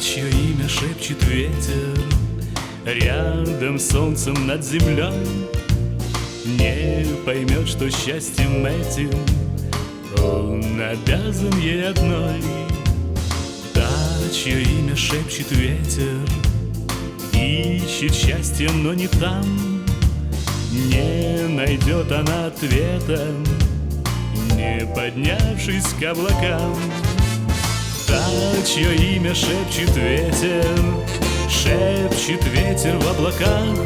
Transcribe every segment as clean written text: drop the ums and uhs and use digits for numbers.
Чье имя шепчет ветер рядом с солнцем над землей, не поймет, что счастьем этим он обязан ей одной. Та, чье имя шепчет ветер, ищет счастье, но не там, не найдет она ответа, не поднявшись к облакам. Та, чье имя шепчет ветер в облаках,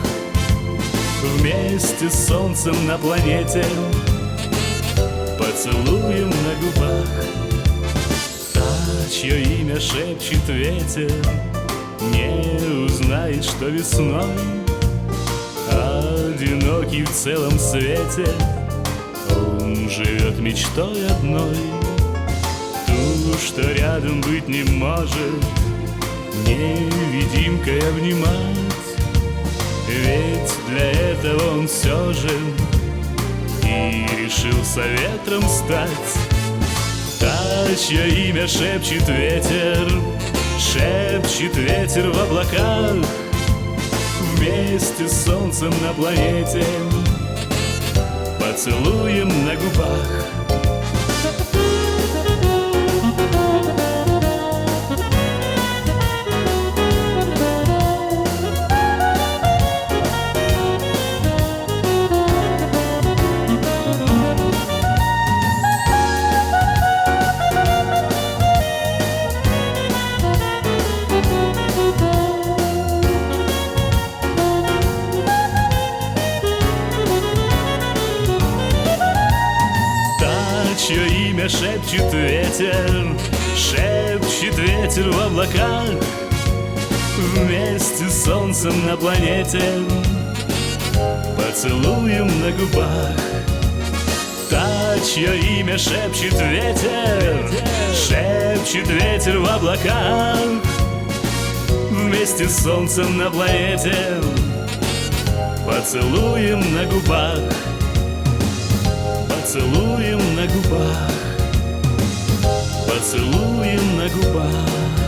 вместе с солнцем на планете, поцелуем на губах. Та, чье имя шепчет ветер, не узнает, что весной одинокий в целом свете он живет мечтой одной. Ту, что рядом быть не может, невидимкой обнимать, ведь для этого он все же и решился ветром стать. Та, чье имя шепчет ветер в облаках, вместе с солнцем на планете, поцелуем на губах. Чье имя шепчет ветер в облаках, вместе с солнцем на планете, поцелуем на губах. Та, чье имя шепчет ветер в облаках, вместе с солнцем на планете, поцелуем на губах. Поцелуем на губах, поцелуем на губах.